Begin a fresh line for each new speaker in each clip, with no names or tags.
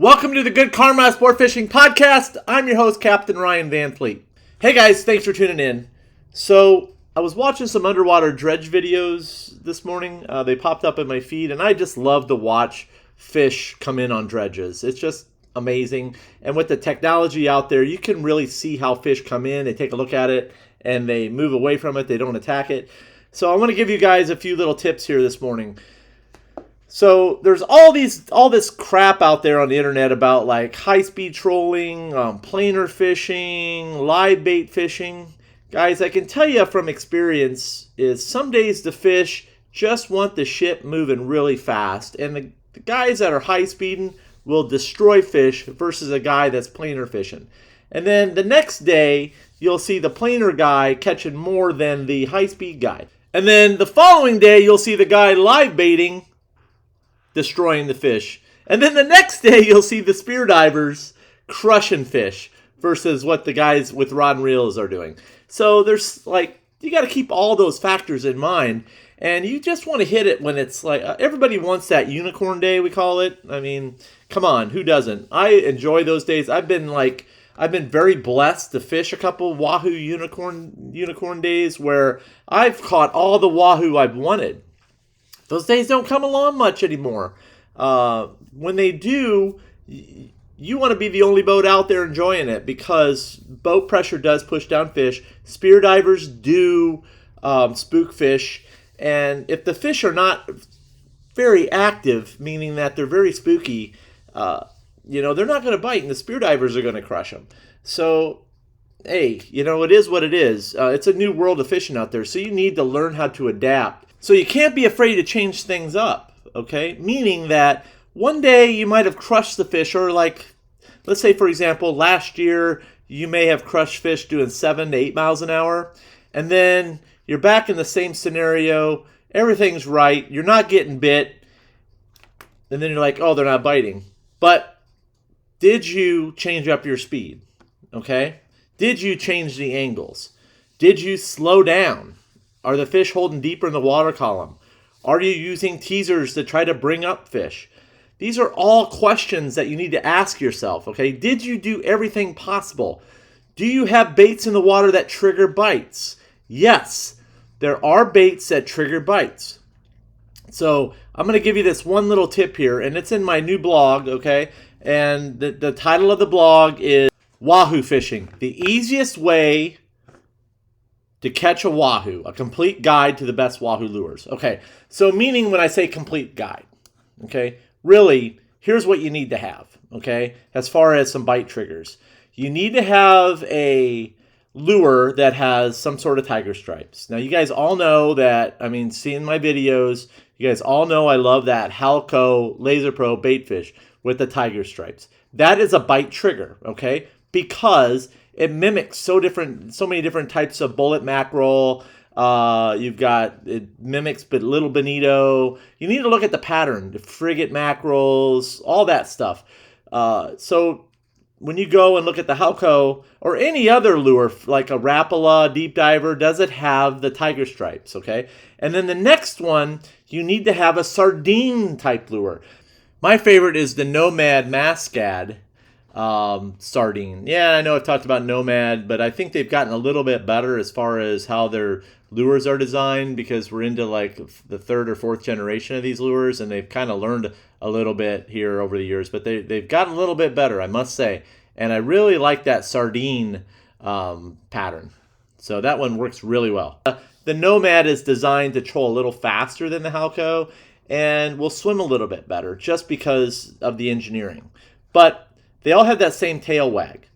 Welcome to the Good Karma Sport Fishing Podcast. I'm your host, Captain Ryan Van Fleet. Hey guys, thanks for tuning in. So, I was watching some underwater dredge videos this morning. They popped up in my feed, and I just love to watch fish come in on dredges. It's just amazing. And with the technology out there, you can really see how fish come in. They take a look at it, and they move away from it. They don't attack it. So, I want to give you guys a few little tips here this morning. So there's all this crap out there on the internet about like high-speed trolling, planer fishing, live bait fishing. Guys, I can tell you from experience is some days the fish just want the ship moving really fast. And the guys that are high-speeding will destroy fish versus a guy that's planer fishing. And then the next day, you'll see the planer guy catching more than the high-speed guy. And then the following day, you'll see the guy live baiting destroying the fish. And then the next day, you'll see the spear divers crushing fish versus what the guys with rod and reels are doing. So there's like, you got to keep all those factors in mind. And you just want to hit it when it's like, everybody wants that unicorn day, we call it. I mean, come on, who doesn't? I enjoy those days. I've been very blessed to fish a couple Wahoo unicorn days where I've caught all the Wahoo I've wanted. Those days don't come along much anymore. When they do, you want to be the only boat out there enjoying it because boat pressure does push down fish. Spear divers do spook fish. And if the fish are not very active, meaning that they're very spooky, they're not going to bite and the spear divers are going to crush them. So, hey, it is what it is. It's a new world of fishing out there, so you need to learn how to adapt. So you can't be afraid to change things up, okay? Meaning that one day you might have crushed the fish, or like, let's say, for example, last year you may have crushed fish doing 7 to 8 miles an hour, and then you're back in the same scenario, everything's right, you're not getting bit, and then you're like, oh, they're not biting. But did you change up your speed, okay? Did you change the angles? Did you slow down? Are the fish holding deeper in the water column? Are you using teasers to try to bring up fish? These are all questions that you need to ask yourself, okay? Did you do everything possible? Do you have baits in the water that trigger bites? Yes, there are baits that trigger bites. So I'm going to give you this one little tip here, and it's in my new blog, okay? And the title of the blog is Wahoo Fishing, the easiest way to catch a Wahoo, a complete guide to the best Wahoo lures. Okay, so meaning when I say complete guide, okay, really, here's what you need to have, okay, as far as some bite triggers. You need to have a lure that has some sort of tiger stripes. Now, you guys all know that, seeing my videos, you guys all know I love that Halco Laser Pro bait fish with the tiger stripes. That is a bite trigger, okay, because it mimics so many different types of bullet mackerel. It mimics little bonito. You need to look at the pattern, the frigate mackerels, all that stuff. So when you go and look at the Halco or any other lure, like a Rapala, deep diver, does it have the tiger stripes, okay? And then the next one, you need to have a sardine type lure. My favorite is the Nomad Mascad sardine. Yeah, I know I've talked about Nomad, but I think they've gotten a little bit better as far as how their lures are designed, because we're into like the 3rd or 4th generation of these lures, and they've kind of learned a little bit here over the years, but they've gotten a little bit better, I must say. And I really like that sardine pattern. So that one works really well. The Nomad is designed to troll a little faster than the Halco and will swim a little bit better just because of the engineering. But they all have that same tail wag.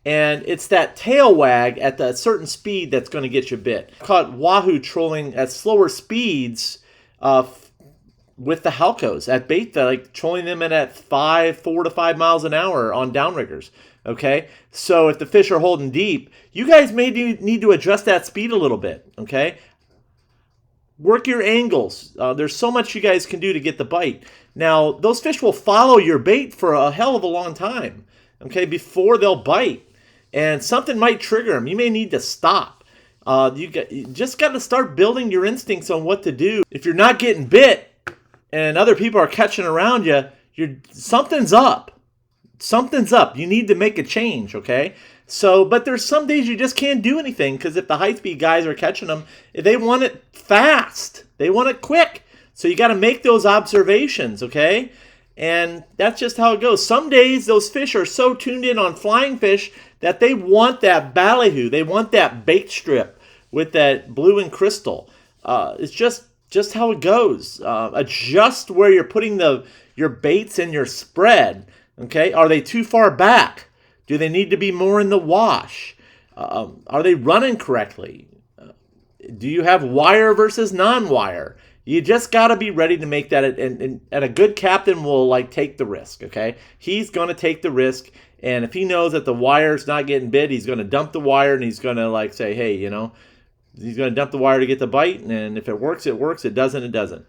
And it's that tail wag at that certain speed that's going to get you bit. I caught Wahoo trolling at slower speeds with the Halcos at bait, like trolling them in at 4 to 5 miles an hour on downriggers. Okay, so if the fish are holding deep, you guys may need to adjust that speed a little bit. Okay, work your angles. There's so much you guys can do to get the bite. Now, those fish will follow your bait for a hell of a long time, okay, before they'll bite. And something might trigger them. You may need to stop. You just got to start building your instincts on what to do. If you're not getting bit and other people are catching around you, something's up. something's up. You need to make a change, okay? So, but there's some days you just can't do anything because if the high-speed guys are catching them, they want it fast. They want it quick. So you got to make those observations, okay? And that's just how it goes. Some days those fish are so tuned in on flying fish that they want that ballyhoo. They want that bait strip with that blue and crystal. It's just how it goes. Adjust where you're putting your baits in your spread. Okay, are they too far back? Do they need to be more in the wash? Are they running correctly? Do you have wire versus non-wire? You just got to be ready to make that, and a good captain will like take the risk, okay? He's going to take the risk, and if he knows that the wire's not getting bit, he's going to dump the wire, and he's going to like say, hey, you know, he's going to dump the wire to get the bite, and if it works, it works. It doesn't, it doesn't.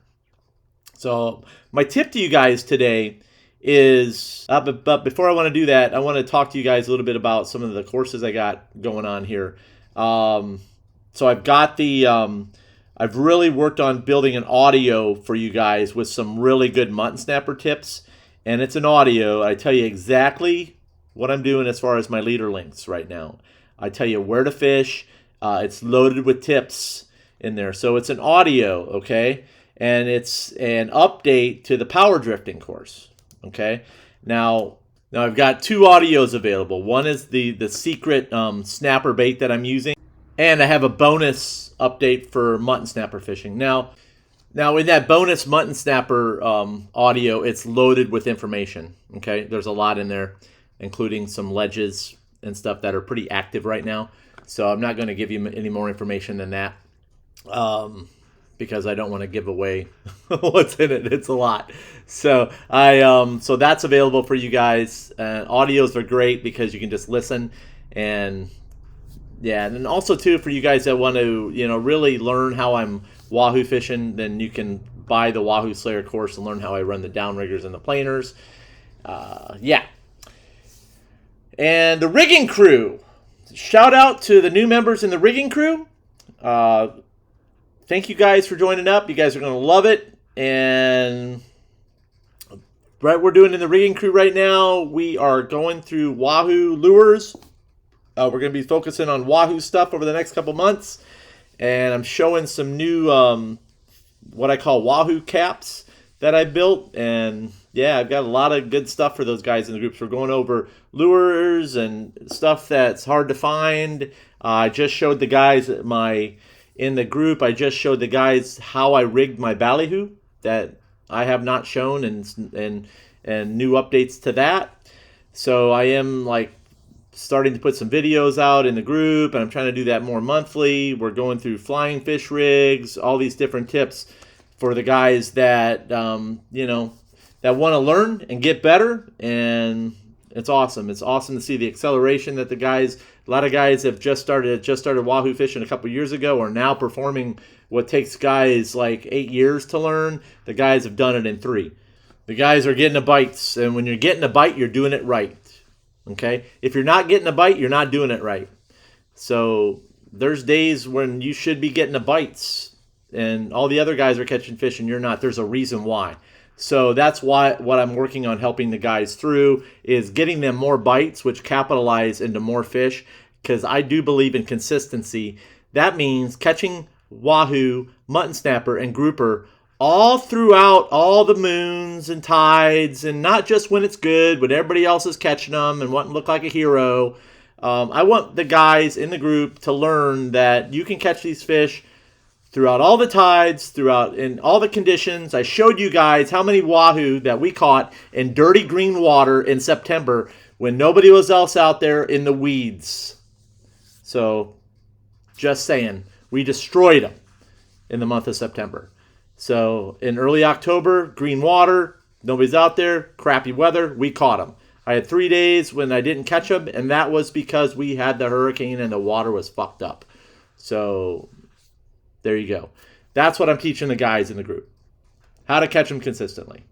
So my tip to you guys today is, but before I want to do that, I want to talk to you guys a little bit about some of the courses I got going on here. So I've got I've really worked on building an audio for you guys with some really good mutton snapper tips. And it's an audio. I tell you exactly what I'm doing as far as my leader links right now. I tell you where to fish. It's loaded with tips in there. So it's an audio, okay? And it's an update to the power drifting course, okay? Now I've got 2 audios available. One is the secret snapper bait that I'm using. And I have a bonus update for mutton snapper fishing. Now in that bonus mutton snapper audio, it's loaded with information. Okay, there's a lot in there, including some ledges and stuff that are pretty active right now. So I'm not going to give you any more information than that because I don't want to give away what's in it. It's a lot. So so that's available for you guys. Audios are great because you can just listen and. Yeah, and then also too for you guys that want to, really learn how I'm wahoo fishing, then you can buy the Wahoo Slayer course and learn how I run the downriggers and the planers. Yeah. And the rigging crew. Shout out to the new members in the rigging crew. Thank you guys for joining up. You guys are going to love it. And what we're doing in the rigging crew right now, we are going through Wahoo lures. We're going to be focusing on Wahoo stuff over the next couple months. And I'm showing some new, what I call Wahoo caps that I built. And yeah, I've got a lot of good stuff for those guys in the groups. We're going over lures and stuff that's hard to find. I just showed the guys in the group, I just showed the guys how I rigged my ballyhoo that I have not shown and new updates to that. So I am like, starting to put some videos out in the group, and I'm trying to do that more monthly. We're going through flying fish rigs, all these different tips for the guys that that want to learn and get better. And it's awesome. It's awesome to see the acceleration that a lot of guys have just started wahoo fishing a couple years ago, are now performing what takes guys like 8 years to learn. The guys have done it in 3. The guys are getting the bites, and when you're getting a bite, you're doing it right. Okay, if you're not getting a bite, you're not doing it right. So there's days when you should be getting the bites and all the other guys are catching fish and you're not. There's a reason why. So that's why what I'm working on helping the guys through is getting them more bites, which capitalize into more fish, because I do believe in consistency. That means catching wahoo, mutton snapper, and grouper all throughout all the moons and tides, and not just when it's good, when everybody else is catching them and wanting to look like a hero. I want the guys in the group to learn that you can catch these fish throughout all the tides, throughout in all the conditions. I showed you guys how many wahoo that we caught in dirty green water in September when nobody else out there in the weeds. So, just saying, we destroyed them in the month of September. So in early October, green water, nobody's out there, crappy weather, we caught them. I had 3 days when I didn't catch them, and that was because we had the hurricane and the water was fucked up. So there you go. That's what I'm teaching the guys in the group, how to catch them consistently.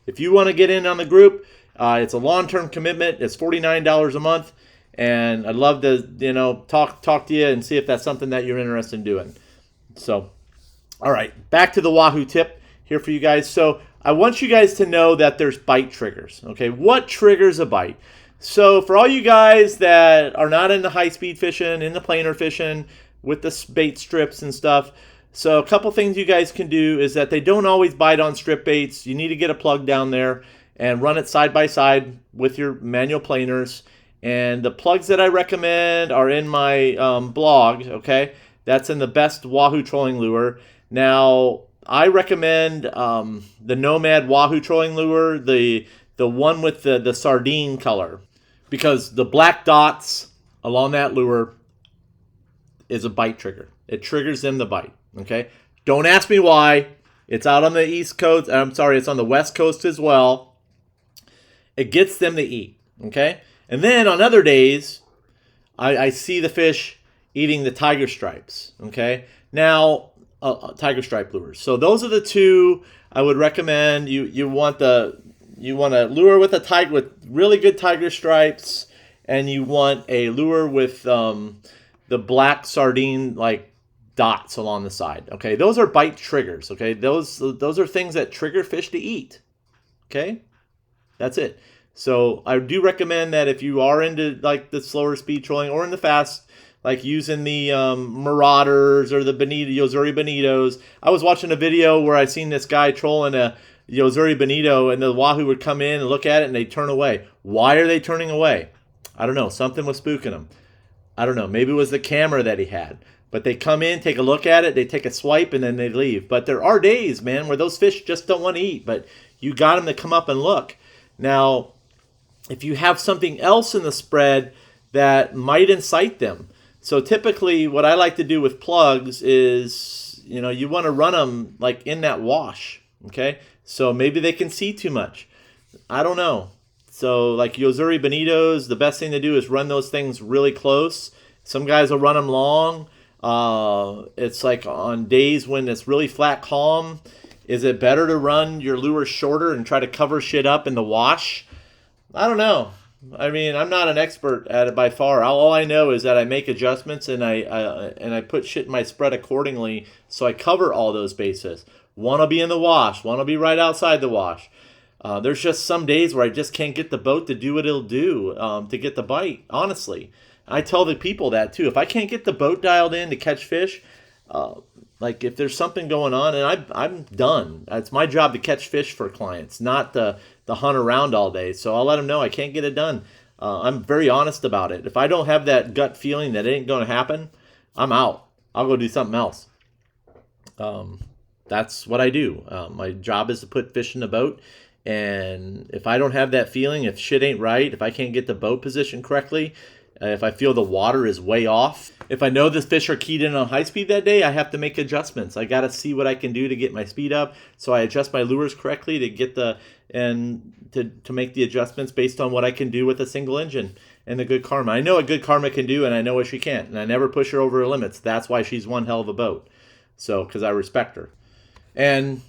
If you want to get in on the group, it's a long-term commitment. It's $49 a month, and I'd love to talk to you and see if that's something that you're interested in doing. So. All right, back to the wahoo tip here for you guys. So I want you guys to know that there's bite triggers. Okay, what triggers a bite? So for all you guys that are not into high-speed fishing, into planer fishing with the bait strips and stuff, so a couple things you guys can do is that they don't always bite on strip baits. You need to get a plug down there and run it side by side with your manual planers. And the plugs that I recommend are in my blog, okay? That's in the best Wahoo trolling lure. Now, I recommend the Nomad Wahoo trolling lure, the one with the sardine color, because the black dots along that lure is a bite trigger. It triggers them to bite, okay? Don't ask me why. It's out on the East Coast. I'm sorry, it's on the West Coast as well. It gets them to eat, okay? And then on other days, I see the fish eating the tiger stripes, okay? Now, tiger stripe lures. So those are the two I would recommend. You want a lure with with really good tiger stripes, and you want a lure with the black sardine like dots along the side. Okay, those are bite triggers. Okay, those are things that trigger fish to eat. Okay, that's it. So I do recommend that if you are into like the slower speed trolling or in the fast, like using the Marauders or the Yozuri Bonitos. I was watching a video where I seen this guy trolling a Yozuri Bonito, and the Wahoo would come in and look at it and they turn away. Why are they turning away? I don't know. Something was spooking them. I don't know. Maybe it was the camera that he had. But they come in, take a look at it, they take a swipe, and then they leave. But there are days, man, where those fish just don't want to eat. But you got them to come up and look. Now, if you have something else in the spread that might incite them. So typically what I like to do with plugs is, you want to run them like in that wash, okay? So maybe they can see too much. I don't know. So like Yozuri Bonitos, the best thing to do is run those things really close. Some guys will run them long. It's like on days when it's really flat calm. Is it better to run your lure shorter and try to cover shit up in the wash? I don't know. I mean, I'm not an expert at it by far. All I know is that I make adjustments and I put shit in my spread accordingly, so I cover all those bases. One will be in the wash. One will be right outside the wash. There's just some days where I just can't get the boat to do what it'll do to get the bite, honestly. I tell the people that too. If I can't get the boat dialed in to catch fish, like if there's something going on, and I'm done. It's my job to catch fish for clients, not the hunt around all day. So I'll let them know I can't get it done. I'm very honest about it. If I don't have that gut feeling that it ain't going to happen, I'm out. I'll go do something else. That's what I do. My job is to put fish in the boat. And if I don't have that feeling, if shit ain't right, if I can't get the boat positioned correctly, if I feel the water is way off, if I know the fish are keyed in on high speed that day, I have to make adjustments. I got to see what I can do to get my speed up. So I adjust my lures correctly to get to make the adjustments based on what I can do with a single engine and the Good Karma. I know what Good Karma can do, and I know what she can't. And I never push her over her limits. That's why she's one hell of a boat. So, because I respect her. And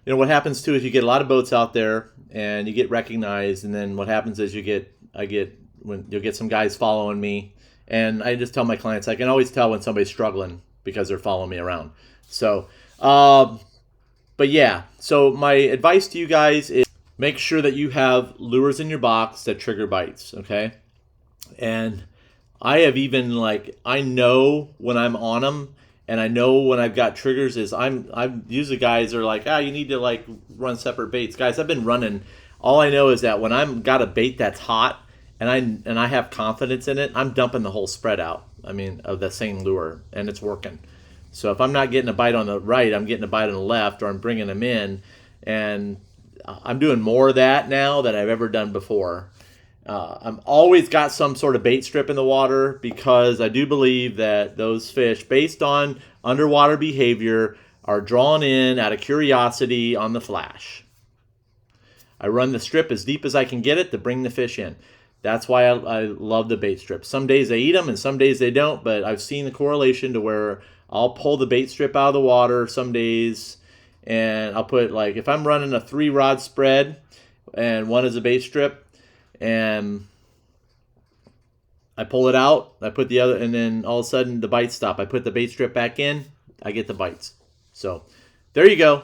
what happens too is you get a lot of boats out there and you get recognized, and then what happens is you'll get some guys following me, and I just tell my clients I can always tell when somebody's struggling because they're following me around. So, but yeah, so my advice to you guys is make sure that you have lures in your box that trigger bites, okay? And I have even I know when I'm on them. And I know when I've got triggers is I'm usually guys are like, you need to run separate baits. Guys, I've been running. All I know is that when I'm got a bait that's hot and I have confidence in it, I'm dumping the whole spread out. I mean, of the same lure, and it's working. So if I'm not getting a bite on the right, I'm getting a bite on the left, or I'm bringing them in, and I'm doing more of that now than I've ever done before. I'm always got some sort of bait strip in the water because I do believe that those fish, based on underwater behavior, are drawn in out of curiosity on the flash. I run the strip as deep as I can get it to bring the fish in. That's why I love the bait strip. Some days they eat them and some days they don't, but I've seen the correlation to where I'll pull the bait strip out of the water some days, and I'll put if I'm running a 3-rod spread and one is a bait strip, and I pull it out, I put the other, and then all of a sudden the bites stop. I put the bait strip back in, I get the bites. So there you go.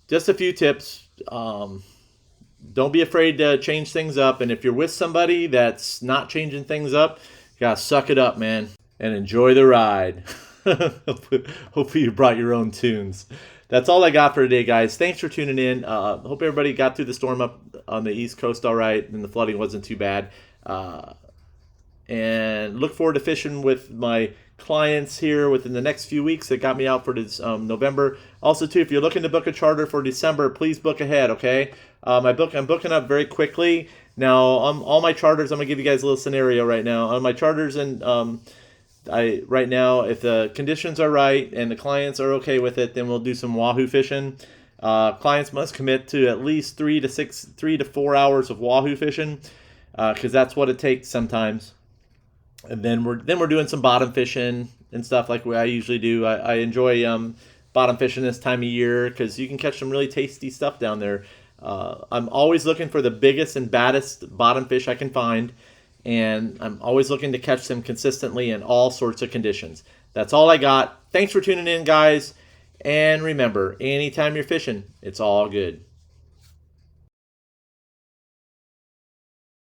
just a few tips. Don't be afraid to change things up. And if you're with somebody that's not changing things up, you gotta suck it up, man, and enjoy the ride. Hopefully you brought your own tunes. That's all I got for today, guys. Thanks for tuning in. Hope everybody got through the storm up on the East Coast all right, and the flooding wasn't too bad. And look forward to fishing with my clients here within the next few weeks that got me out for this November. Also, too, if you're looking to book a charter for December, please book ahead, okay? I'm booking up very quickly. Now, all my charters, I'm going to give you guys a little scenario right now. On my charters, and right now, if the conditions are right and the clients are okay with it, then we'll do some Wahoo fishing. Clients must commit to at least 3 to 4 hours of Wahoo fishing, because that's what it takes sometimes. And then we're doing some bottom fishing and stuff like I usually do. I enjoy bottom fishing this time of year because you can catch some really tasty stuff down there. I'm always looking for the biggest and baddest bottom fish I can find, and I'm always looking to catch them consistently in all sorts of conditions. That's all I got. Thanks for tuning in, guys. And remember, anytime you're fishing, it's all good.